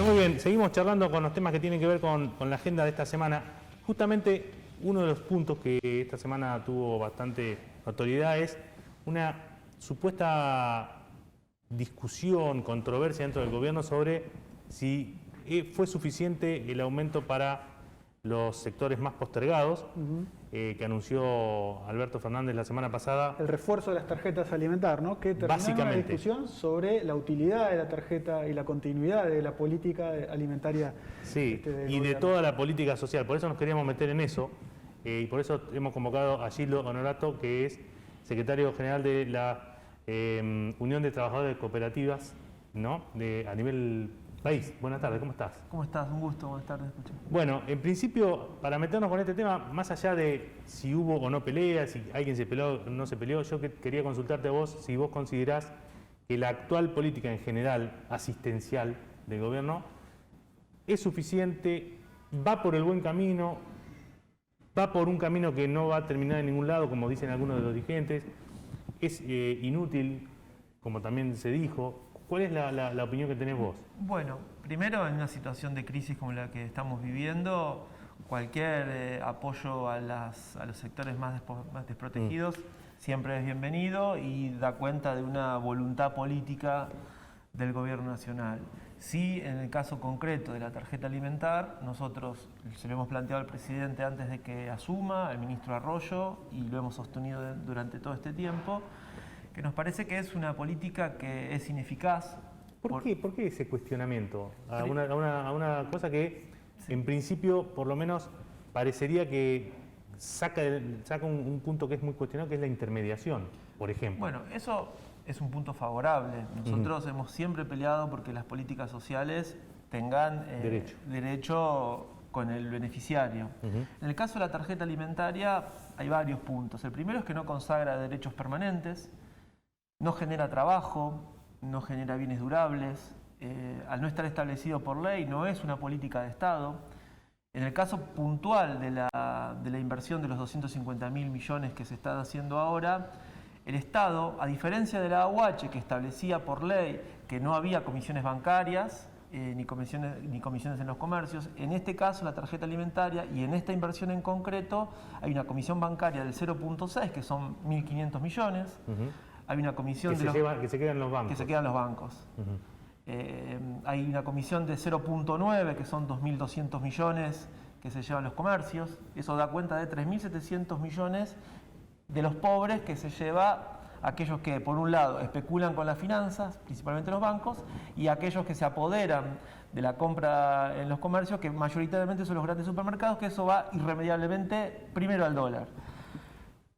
Bueno, muy bien, seguimos charlando con los temas que tienen que ver con la agenda de esta semana. Justamente uno de los puntos que esta semana tuvo bastante autoridad es una supuesta discusión, controversia dentro del gobierno sobre si fue suficiente el aumento para los sectores más postergados, que anunció Alberto Fernández la semana pasada. El refuerzo de las tarjetas alimentar, ¿no? Que terminó en una discusión sobre la utilidad de la tarjeta y la continuidad de la política alimentaria. Sí, y de toda la política social. Por eso nos queríamos meter en eso, y por eso hemos convocado a Gildo Honorato, que es secretario general de la Unión de Trabajadores de Cooperativas, ¿no? A nivel país. Buenas tardes, ¿cómo estás? ¿Cómo estás? Un gusto, buenas tardes. Bueno, en principio, para meternos con este tema, más allá de si hubo o no pelea, si alguien se peleó o no se peleó, yo quería consultarte a vos si vos considerás que la actual política en general asistencial del gobierno es suficiente, va por el buen camino, va por un camino que no va a terminar en ningún lado, como dicen algunos de los dirigentes, es inútil, como también se dijo. ¿Cuál es la opinión que tenés vos? Bueno, primero, en una situación de crisis como la que estamos viviendo, cualquier apoyo a los sectores más desprotegidos siempre es bienvenido y da cuenta de una voluntad política del gobierno nacional. Sí, en el caso concreto de la tarjeta alimentar, nosotros se lo hemos planteado al presidente antes de que asuma, al ministro Arroyo, y lo hemos sostenido durante todo este tiempo, que nos parece que es una política que es ineficaz. ¿Por qué ese cuestionamiento? A una cosa que, en principio, por lo menos, parecería que saca un punto que es muy cuestionado, que es la intermediación, por ejemplo. Bueno, eso es un punto favorable. Nosotros hemos siempre peleado porque las políticas sociales tengan derecho con el beneficiario. En el caso de la tarjeta alimentaria hay varios puntos. El primero es que no consagra derechos permanentes, no genera trabajo, no genera bienes durables, al no estar establecido por ley no es una política de Estado. En el caso puntual de la inversión de los 250.000 millones que se está haciendo ahora, el Estado, a diferencia de la AUH, que establecía por ley que no había comisiones bancarias ni comisiones en los comercios, en este caso la tarjeta alimentaria y en esta inversión en concreto hay una comisión bancaria del 0.6, que son 1.500 millones. Hay una comisión que se quedan los bancos. Que se quedan los bancos. Hay una comisión de 0.9, que son 2.200 millones que se llevan los comercios. Eso da cuenta de 3.700 millones de los pobres que se lleva aquellos que, por un lado, especulan con las finanzas, principalmente los bancos, y aquellos que se apoderan de la compra en los comercios, que mayoritariamente son los grandes supermercados, que eso va irremediablemente primero al dólar.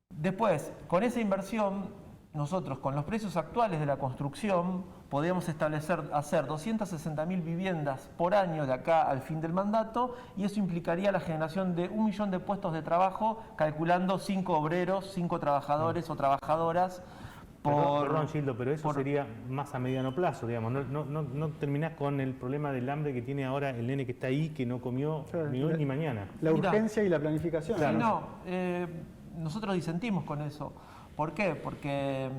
Después, con esa inversión, nosotros, con los precios actuales de la construcción, podríamos hacer 260.000 viviendas por año de acá al fin del mandato, y eso implicaría la generación de 1 millón de puestos de trabajo, calculando 5 obreros, 5 trabajadores o trabajadoras por... Perdón, Gildo, pero eso sería más a mediano plazo, digamos. No terminás con el problema del hambre que tiene ahora el nene que está ahí, que no comió ni hoy ni mañana. La urgencia y la planificación. Claro. Nosotros disentimos con eso. ¿Por qué? Porque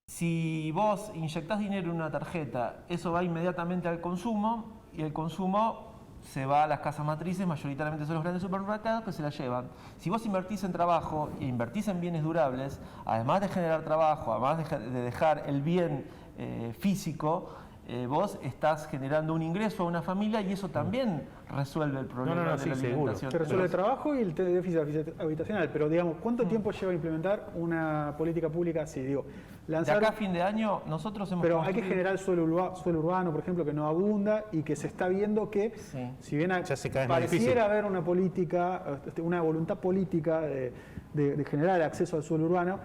si vos inyectás dinero en una tarjeta, eso va inmediatamente al consumo, y el consumo se va a las casas matrices, mayoritariamente son los grandes supermercados que se la llevan. Si vos invertís en trabajo e invertís en bienes durables, además de generar trabajo, además de dejar el bien físico, vos estás generando un ingreso a una familia, y eso también resuelve el problema de la alimentación. Se resuelve el trabajo y el déficit habitacional, pero digamos, ¿cuánto tiempo lleva a implementar una política pública así? De acá a fin de año nosotros hemos Pero hay que generar suelo urbano, por ejemplo, que no abunda, y que se está viendo que, si bien pareciera haber una política, una voluntad política de generar acceso al suelo urbano,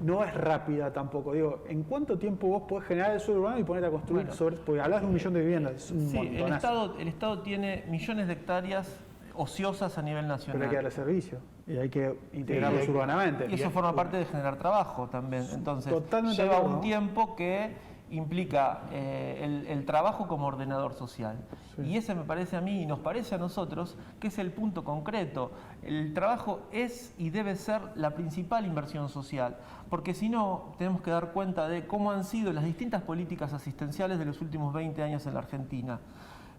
no es rápida tampoco. Digo, ¿en cuánto tiempo vos podés generar el suelo urbano y ponerte a construir porque hablas de 1 millón de viviendas? El Estado tiene millones de hectáreas ociosas a nivel nacional. Pero hay que darle servicio y hay que integrarlos urbanamente. Y eso forma parte de generar trabajo también. Entonces, lleva un tiempo que implica el trabajo como ordenador social. Sí. Y ese me parece a mí y nos parece a nosotros que es el punto concreto. El trabajo es y debe ser la principal inversión social, porque si no, tenemos que dar cuenta de cómo han sido las distintas políticas asistenciales de los últimos 20 años en la Argentina.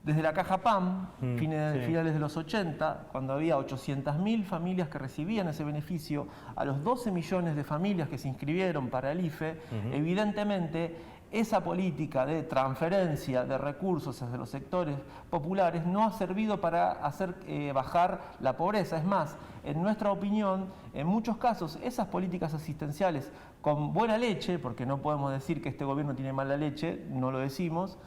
Desde la Caja PAM, finales de los 80, cuando había 800.000 familias que recibían ese beneficio, a los 12 millones de familias que se inscribieron para el IFE, evidentemente esa política de transferencia de recursos hacia los sectores populares no ha servido para hacer bajar la pobreza. Es más, en nuestra opinión, en muchos casos, esas políticas asistenciales con buena leche, porque no podemos decir que este gobierno tiene mala leche, no lo decimos,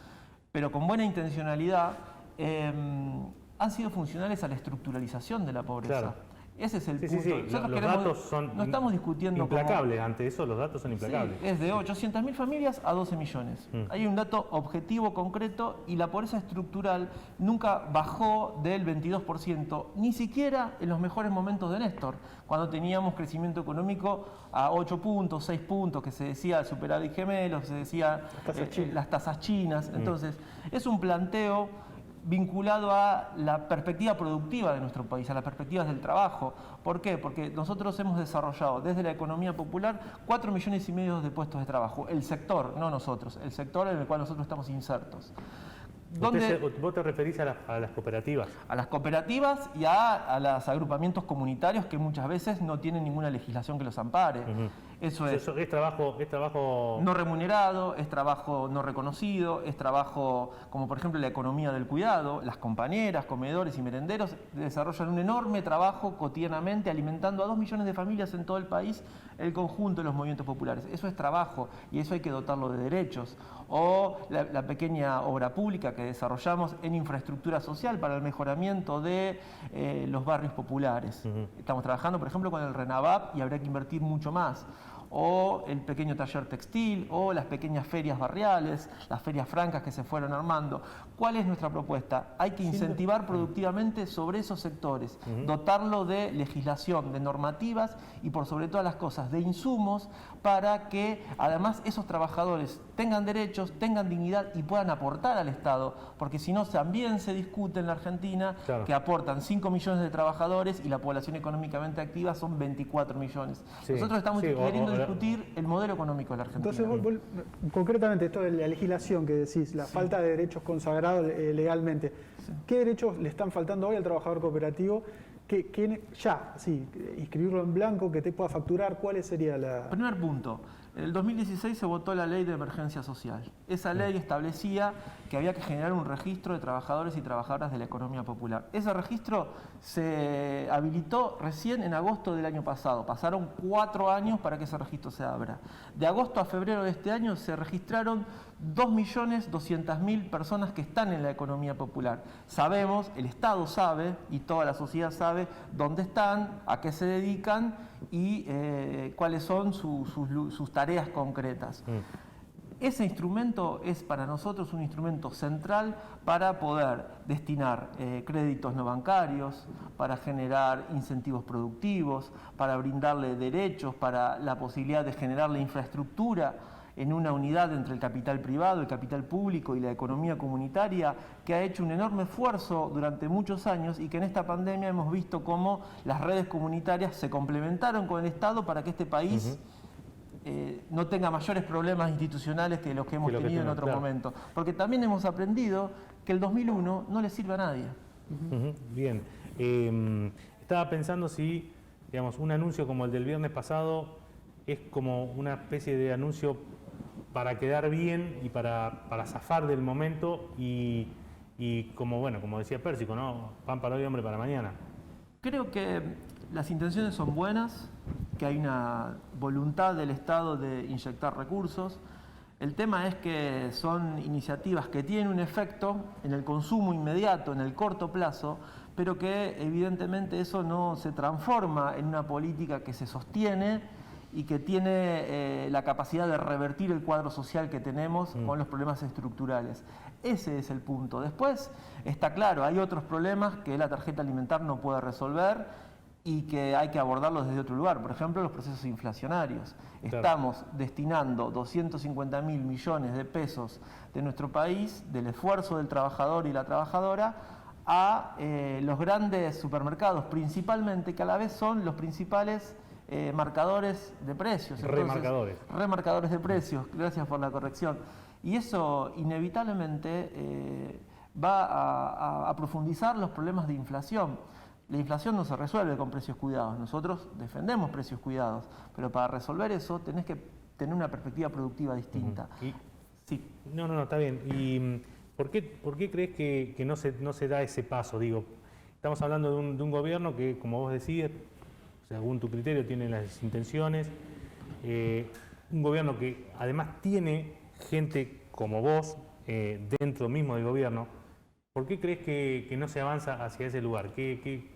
pero con buena intencionalidad, han sido funcionales a la estructuralización de la pobreza. Claro. Ese es el punto. Sí. Los datos son no estamos discutiendo implacables. Ante eso, los datos son implacables. Sí, es de 800.000 familias a 12 millones. Hay un dato objetivo, concreto, y la pobreza estructural nunca bajó del 22%, ni siquiera en los mejores momentos de Néstor, cuando teníamos crecimiento económico a 8 puntos, 6 puntos, que se decía el superávit gemelo, que se decía las tasas chinas. Entonces, es un planteo vinculado a la perspectiva productiva de nuestro país, a las perspectivas del trabajo. ¿Por qué? Porque nosotros hemos desarrollado desde la economía popular 4,5 millones de puestos de trabajo. El sector, no nosotros, el sector en el cual nosotros estamos insertos. ¿Vos te referís a las cooperativas? A las cooperativas y a los agrupamientos comunitarios que muchas veces no tienen ninguna legislación que los ampare. Eso es trabajo no remunerado, es trabajo no reconocido, es trabajo como por ejemplo la economía del cuidado. Las compañeras, comedores y merenderos desarrollan un enorme trabajo cotidianamente alimentando a 2 millones de familias en todo el país, el conjunto de los movimientos populares. Eso es trabajo y eso hay que dotarlo de derechos. O la pequeña obra pública que desarrollamos en infraestructura social para el mejoramiento de los barrios populares. Estamos trabajando, por ejemplo, con el RENAVAP y habría que invertir mucho más. O el pequeño taller textil, o las pequeñas ferias barriales, las ferias francas que se fueron armando. ¿Cuál es nuestra propuesta? Hay que incentivar productivamente sobre esos sectores, dotarlo de legislación, de normativas y por sobre todas las cosas, de insumos para que además esos trabajadores tengan derechos, tengan dignidad y puedan aportar al Estado, porque si no también se discute en la Argentina que aportan 5 millones de trabajadores y la población económicamente activa son 24 millones. Nosotros estamos queriendo discutir el modelo económico de la Argentina. Entonces, concretamente, esto de la legislación que decís, la falta de derechos consagrados legalmente, ¿qué derechos le están faltando hoy al trabajador cooperativo? Inscribirlo en blanco, que te pueda facturar, ¿cuál sería la...? Primer punto. En el 2016 se votó la Ley de Emergencia Social. Esa ley establecía que había que generar un registro de trabajadores y trabajadoras de la economía popular. Ese registro se habilitó recién en agosto del año pasado. Pasaron 4 años para que ese registro se abra. De agosto a febrero de este año se registraron 2.200.000 personas que están en la economía popular. Sabemos, el Estado sabe y toda la sociedad sabe dónde están, a qué se dedican y cuáles son sus tareas concretas. Ese instrumento es para nosotros un instrumento central para poder destinar créditos no bancarios, para generar incentivos productivos, para brindarle derechos, para la posibilidad de generar la infraestructura en una unidad entre el capital privado, el capital público y la economía comunitaria, que ha hecho un enorme esfuerzo durante muchos años y que en esta pandemia hemos visto cómo las redes comunitarias se complementaron con el Estado para que este país no tenga mayores problemas institucionales que los que hemos tenido en otro momento. Porque también hemos aprendido que el 2001 no le sirve a nadie. Bien. Estaba pensando si, digamos, un anuncio como el del viernes pasado es como una especie de anuncio para quedar bien y para zafar del momento y como decía Pérsico, ¿no? Pan para hoy, hambre para mañana. Creo que las intenciones son buenas, que hay una voluntad del Estado de inyectar recursos. El tema es que son iniciativas que tienen un efecto en el consumo inmediato, en el corto plazo, pero que evidentemente eso no se transforma en una política que se sostiene y que tiene la capacidad de revertir el cuadro social que tenemos con los problemas estructurales. Ese es el punto. Después, está claro, hay otros problemas que la tarjeta alimentar no puede resolver y que hay que abordarlos desde otro lugar. Por ejemplo, los procesos inflacionarios. Claro. Estamos destinando 250.000 millones de pesos de nuestro país, del esfuerzo del trabajador y la trabajadora, a los grandes supermercados, principalmente, que a la vez son los principales marcadores de precios. Remarcadores. Remarcadores de precios, gracias por la corrección. Y eso inevitablemente va a profundizar los problemas de inflación. La inflación no se resuelve con precios cuidados. Nosotros defendemos precios cuidados, pero para resolver eso tenés que tener una perspectiva productiva distinta. Sí. No, está bien. ¿Y por qué crees que no se da ese paso? Digo, estamos hablando de un gobierno que, como vos decís, según tu criterio, tiene las intenciones. Un gobierno que además tiene gente como vos dentro mismo del gobierno. ¿Por qué crees que no se avanza hacia ese lugar?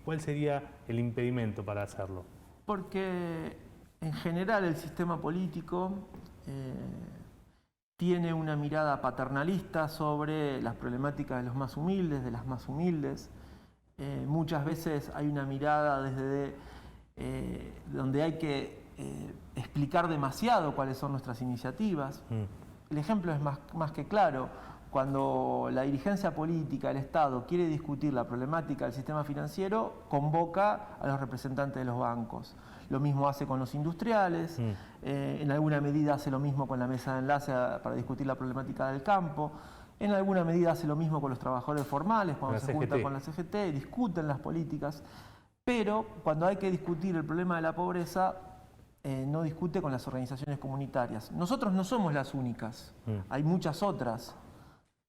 ¿Cuál sería el impedimento para hacerlo? Porque en general el sistema político tiene una mirada paternalista sobre las problemáticas de los más humildes, de las más humildes. Muchas veces hay una mirada desde donde hay que explicar demasiado cuáles son nuestras iniciativas. El ejemplo es más que claro. Cuando la dirigencia política, el Estado, quiere discutir la problemática del sistema financiero, convoca a los representantes de los bancos. Lo mismo hace con los industriales, en alguna medida hace lo mismo con la mesa de enlace para discutir la problemática del campo, en alguna medida hace lo mismo con los trabajadores formales, cuando se junta con la CGT, discuten las políticas, pero cuando hay que discutir el problema de la pobreza, no discute con las organizaciones comunitarias. Nosotros no somos las únicas, hay muchas otras.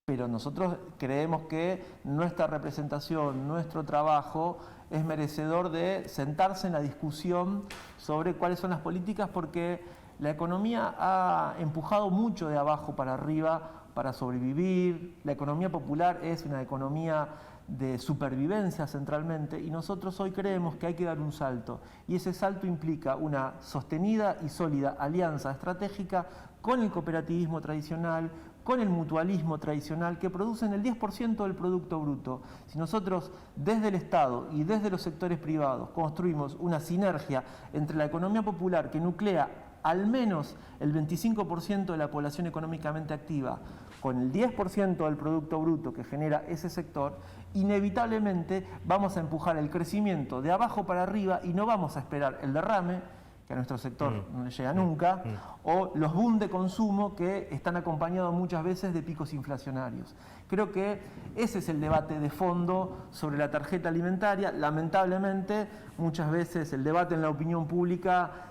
Pero nosotros creemos que nuestra representación, nuestro trabajo es merecedor de sentarse en la discusión sobre cuáles son las políticas, porque la economía ha empujado mucho de abajo para arriba para sobrevivir. La economía popular es una economía de supervivencia centralmente, y nosotros hoy creemos que hay que dar un salto, y ese salto implica una sostenida y sólida alianza estratégica con el cooperativismo tradicional, con el mutualismo tradicional, que producen el 10% del Producto Bruto. Si nosotros desde el Estado y desde los sectores privados construimos una sinergia entre la economía popular, que nuclea al menos el 25% de la población económicamente activa, con el 10% del Producto Bruto que genera ese sector, inevitablemente vamos a empujar el crecimiento de abajo para arriba y no vamos a esperar el derrame, que a nuestro sector no le llega nunca, o los boom de consumo que están acompañados muchas veces de picos inflacionarios. Creo que ese es el debate de fondo sobre la tarjeta alimentaria. Lamentablemente, muchas veces el debate en la opinión pública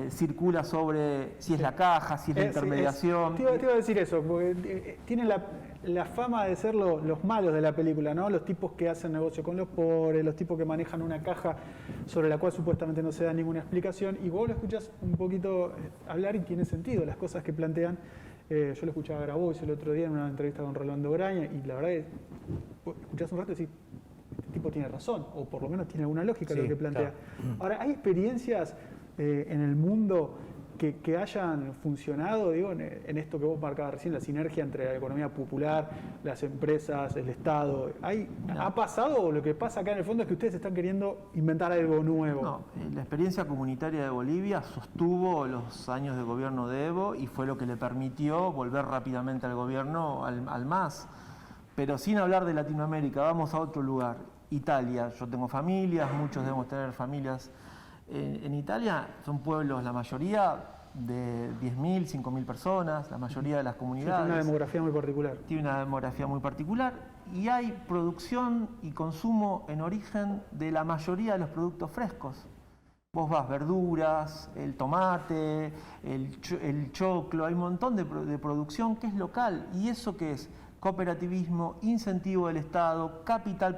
circula sobre si es la caja, si es la intermediación. Te iba a decir eso, porque tienen la fama de ser los malos de la película, ¿no? Los tipos que hacen negocio con los pobres, los tipos que manejan una caja sobre la cual supuestamente no se da ninguna explicación, y vos lo escuchás un poquito hablar y tiene sentido las cosas que plantean. Yo lo escuchaba a Grabois el otro día en una entrevista con Rolando Graña, y la verdad es que escuchás un rato y decís, este tipo tiene razón, o por lo menos tiene alguna lógica lo que plantea. Claro. Ahora, ¿hay experiencias en el mundo que hayan funcionado, digo, en esto que vos marcabas recién, la sinergia entre la economía popular, las empresas, el Estado? ¿Ha pasado, o lo que pasa acá en el fondo es que ustedes están queriendo inventar algo nuevo? No, la experiencia comunitaria de Bolivia sostuvo los años de gobierno de Evo y fue lo que le permitió volver rápidamente al gobierno al MAS. Pero sin hablar de Latinoamérica, vamos a otro lugar, Italia. Yo tengo familias, muchos debemos tener familias. En Italia son pueblos, la mayoría de 10.000, 5.000 personas, la mayoría de las comunidades. Tiene una demografía muy particular. Tiene una demografía muy particular, y hay producción y consumo en origen de la mayoría de los productos frescos. Vos vas, verduras, el tomate, el choclo, hay un montón de producción que es local. ¿Y eso qué es? Cooperativismo, incentivo del Estado, capital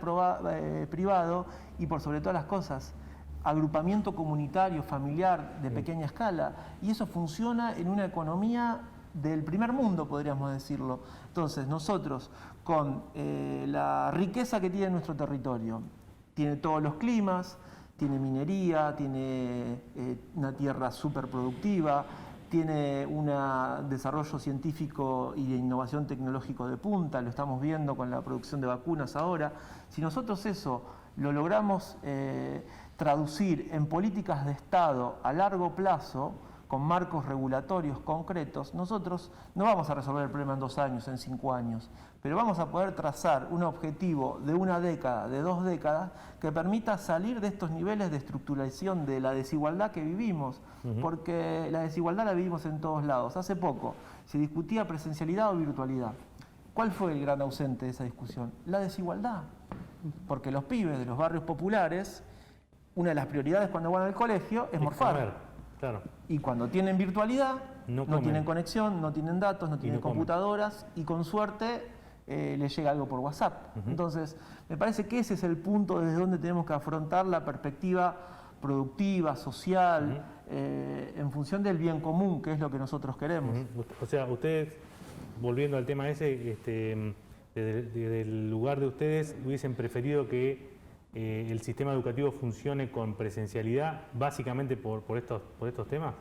privado y, por sobre todas las cosas, agrupamiento comunitario, familiar, de pequeña escala, y eso funciona en una economía del primer mundo, podríamos decirlo. Entonces, nosotros, con la riqueza que tiene nuestro territorio, tiene todos los climas, tiene minería, tiene una tierra súper productiva, tiene un desarrollo científico y de innovación tecnológico de punta, lo estamos viendo con la producción de vacunas ahora. Si nosotros eso lo logramos traducir en políticas de Estado a largo plazo, con marcos regulatorios concretos, nosotros no vamos a resolver el problema en 2 años, en 5 años, pero vamos a poder trazar un objetivo de 1 década, de 2 décadas, que permita salir de estos niveles de estructuración de la desigualdad que vivimos, porque la desigualdad la vivimos en todos lados. Hace poco se discutía presencialidad o virtualidad. ¿Cuál fue el gran ausente de esa discusión? La desigualdad, porque los pibes de los barrios populares, una de las prioridades cuando van al colegio es morfar. Claro. Y cuando tienen virtualidad, no tienen conexión, no tienen datos, no tienen computadoras y con suerte les llega algo por WhatsApp. Entonces, me parece que ese es el punto desde donde tenemos que afrontar la perspectiva productiva, social, en función del bien común, que es lo que nosotros queremos. O sea, ustedes, volviendo al tema ese, desde el lugar de ustedes, hubiesen preferido que el sistema educativo funcione con presencialidad, básicamente por estos temas.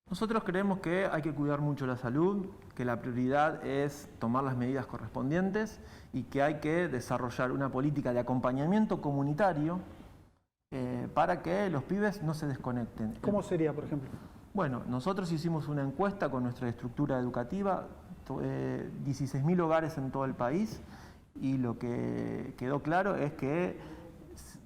Nosotros creemos que hay que cuidar mucho la salud, que la prioridad es tomar las medidas correspondientes y que hay que desarrollar una política de acompañamiento comunitario para que los pibes no se desconecten. ¿Cómo sería, por ejemplo? Bueno, nosotros hicimos una encuesta con nuestra estructura educativa, 16.000 hogares en todo el país, y lo que quedó claro es que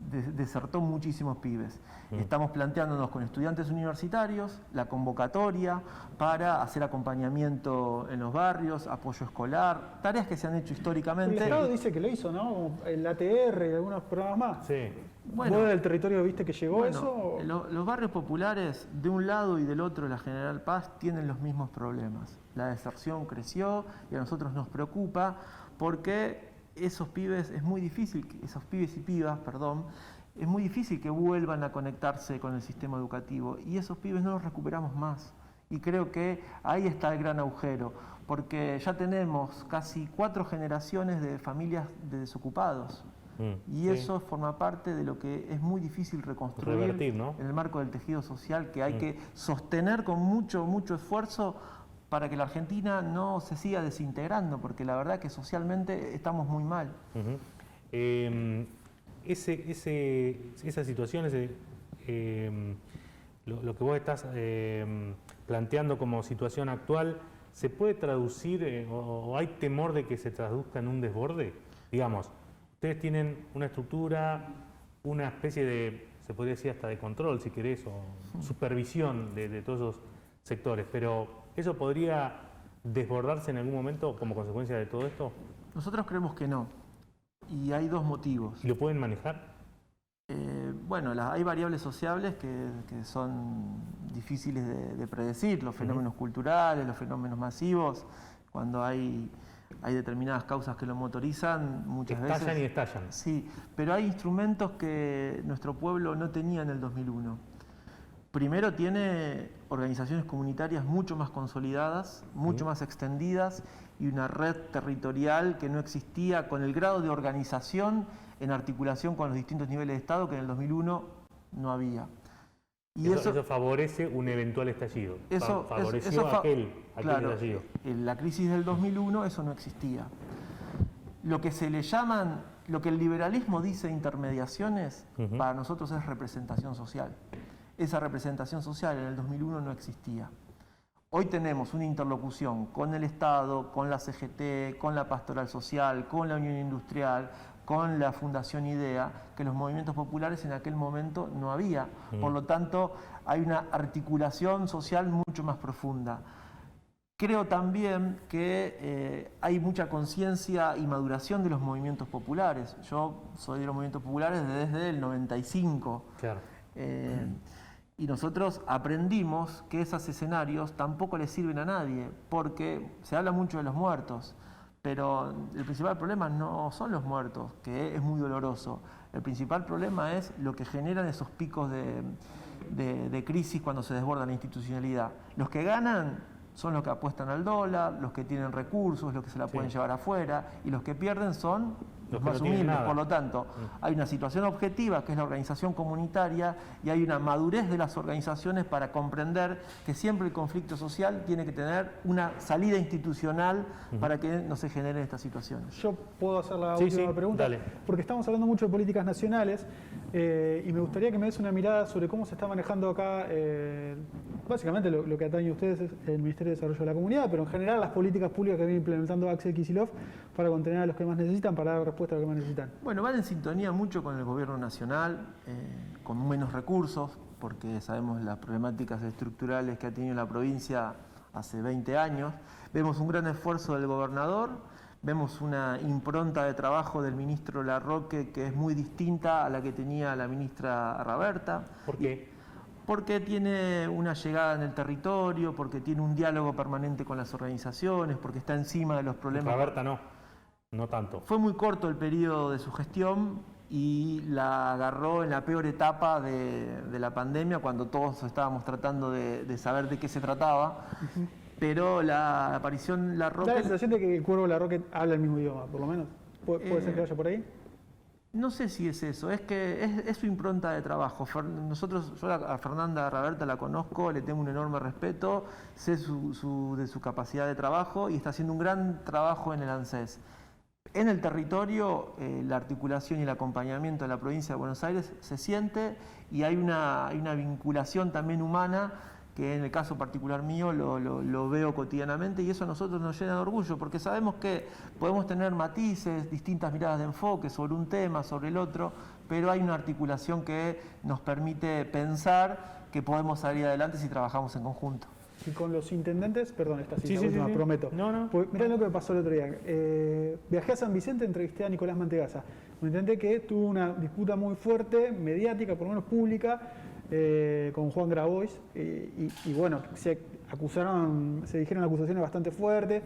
desertó muchísimos pibes. Estamos planteándonos con estudiantes universitarios la convocatoria para hacer acompañamiento en los barrios, apoyo escolar, tareas que se han hecho históricamente. El Estado dice que lo hizo, ¿no? Como el ATR y algunos programas más. Sí. Bueno, ¿vos del territorio viste que llegó eso? Los barrios populares, de un lado y del otro de la General Paz, tienen los mismos problemas. La deserción creció y a nosotros nos preocupa porque esos pibes es muy difícil, esos pibes y pibas, perdón, es muy difícil que vuelvan a conectarse con el sistema educativo y esos pibes no los recuperamos más. Y creo que ahí está el gran agujero, porque ya tenemos casi 4 generaciones de familias de desocupados. Y eso forma parte de lo que es muy difícil reconstruir, ¿no?, en el marco del tejido social, que hay que sostener con mucho esfuerzo para que la Argentina no se siga desintegrando, porque la verdad que socialmente estamos muy mal. Esa situación, lo que vos estás planteando como situación actual, ¿se puede traducir o hay temor de que se traduzca en un desborde? Digamos, ustedes tienen una estructura, una especie de, se podría decir hasta de control, si querés, o supervisión de todos esos sectores, pero ¿eso podría desbordarse en algún momento como consecuencia de todo esto? Nosotros creemos que no. Y hay 2 motivos. ¿Y lo pueden manejar? Bueno, hay variables sociales que son difíciles de predecir. Los fenómenos culturales, los fenómenos masivos, cuando hay determinadas causas que lo motorizan, muchas veces... Estallan y estallan. Sí, pero hay instrumentos que nuestro pueblo no tenía en el 2001. Primero, tiene organizaciones comunitarias mucho más consolidadas, mucho más extendidas y una red territorial que no existía con el grado de organización en articulación con los distintos niveles de Estado que en el 2001 no había. Y eso favorece un eventual estallido. Favoreció aquel estallido. En la crisis del 2001 eso no existía. Lo que se le llaman, lo que el liberalismo dice intermediaciones, para nosotros es representación social. Esa representación social en el 2001 no existía. Hoy tenemos una interlocución con el Estado, con la CGT, con la Pastoral Social, con la Unión Industrial, con la Fundación IDEA, que los movimientos populares en aquel momento no había. Por lo tanto, hay una articulación social mucho más profunda. Creo también que hay mucha conciencia y maduración de los movimientos populares. Yo soy de los movimientos populares desde el 95. Claro. Y nosotros aprendimos que esos escenarios tampoco les sirven a nadie, porque se habla mucho de los muertos, pero el principal problema no son los muertos, que es muy doloroso. El principal problema es lo que generan esos picos de crisis cuando se desborda la institucionalidad. Los que ganan son los que apuestan al dólar, los que tienen recursos, los que se la pueden llevar afuera, y los que pierden son los más humildes. Por lo tanto, hay una situación objetiva, que es la organización comunitaria, y hay una madurez de las organizaciones para comprender que siempre el conflicto social tiene que tener una salida institucional para que no se generen estas situaciones. Yo puedo hacer la última pregunta, dale. Porque estamos hablando mucho de políticas nacionales y me gustaría que me des una mirada sobre cómo se está manejando acá, básicamente lo que atañe a ustedes es el Ministerio de Desarrollo de la Comunidad, pero en general las políticas públicas que viene implementando Axel Kicillof para contener a los que más necesitan, para dar respuesta a los que más necesitan. Bueno, van en sintonía mucho con el gobierno nacional, con menos recursos, porque sabemos las problemáticas estructurales que ha tenido la provincia hace 20 años. Vemos un gran esfuerzo del gobernador, vemos una impronta de trabajo del ministro Larroque que es muy distinta a la que tenía la ministra Raberta. ¿Por qué? Porque tiene una llegada en el territorio, porque tiene un diálogo permanente con las organizaciones, porque está encima de los problemas. Raberta no tanto. Fue muy corto el periodo de su gestión y la agarró en la peor etapa de la pandemia, cuando todos estábamos tratando de saber de qué se trataba. Pero la aparición Larroque... ¿Da la sensación de que el Cuervo Larroque habla el mismo idioma, por lo menos? ¿Puede ser que vaya por ahí? No sé si es eso, es que es su impronta de trabajo. Yo a Fernanda Raberta la conozco, le tengo un enorme respeto, sé de su capacidad de trabajo y está haciendo un gran trabajo en el ANSES. En el territorio, la articulación y el acompañamiento de la provincia de Buenos Aires se siente y hay una vinculación también humana que en el caso particular mío lo veo cotidianamente y eso a nosotros nos llena de orgullo porque sabemos que podemos tener matices, distintas miradas de enfoque sobre un tema, sobre el otro, pero hay una articulación que nos permite pensar que podemos salir adelante si trabajamos en conjunto. Y con los intendentes, perdón, esta cita última, prometo. No. Pues mirá lo que me pasó el otro día. Viajé a San Vicente, entrevisté a Nicolás Mantegazza, un intendente que tuvo una disputa muy fuerte, mediática, por lo menos pública, con Juan Grabois, y bueno, se dijeron acusaciones bastante fuertes.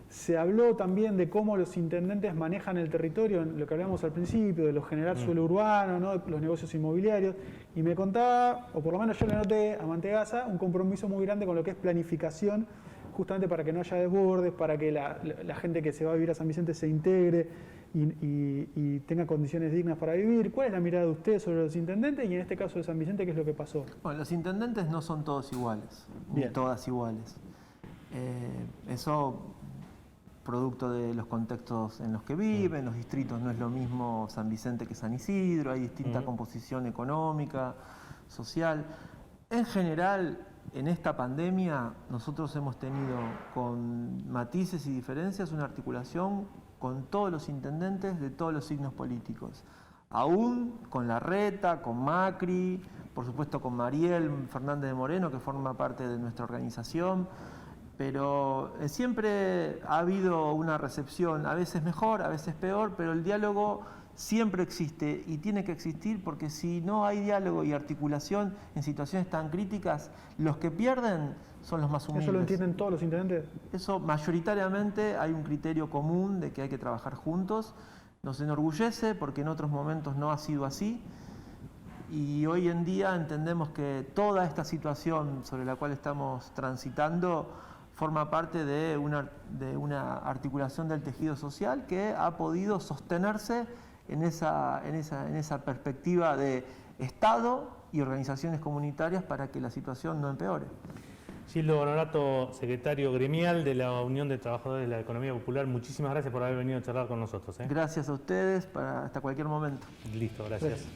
Se habló también de cómo los intendentes manejan el territorio, lo que hablamos al principio, de lo generar suelo urbano, ¿no? Los negocios inmobiliarios, y me contaba, o por lo menos yo le noté a Mantegazza, un compromiso muy grande con lo que es planificación, justamente para que no haya desbordes, para que la gente que se va a vivir a San Vicente se integre y tenga condiciones dignas para vivir. ¿Cuál es la mirada de ustedes sobre los intendentes y en este caso de San Vicente, qué es lo que pasó? Bueno, los intendentes no son todos iguales, ni todas iguales. Eso producto de los contextos en los que viven, los distritos no es lo mismo San Vicente que San Isidro, hay distinta composición económica, social. En general, en esta pandemia, nosotros hemos tenido, con matices y diferencias, una articulación con todos los intendentes de todos los signos políticos. Aún con Larreta, con Macri, por supuesto con Mariel Fernández de Moreno, que forma parte de nuestra organización, pero siempre ha habido una recepción, a veces mejor, a veces peor, pero el diálogo siempre existe y tiene que existir porque si no hay diálogo y articulación en situaciones tan críticas, los que pierden son los más humildes. ¿Eso lo entienden todos los intendentes? Eso mayoritariamente hay un criterio común de que hay que trabajar juntos. Nos enorgullece porque en otros momentos no ha sido así y hoy en día entendemos que toda esta situación sobre la cual estamos transitando forma parte de una articulación del tejido social que ha podido sostenerse en esa perspectiva de Estado y organizaciones comunitarias para que la situación no empeore. Gildo Honorato, secretario gremial de la Unión de Trabajadores de la Economía Popular, muchísimas gracias por haber venido a charlar con nosotros. Gracias a ustedes, hasta cualquier momento. Listo, gracias.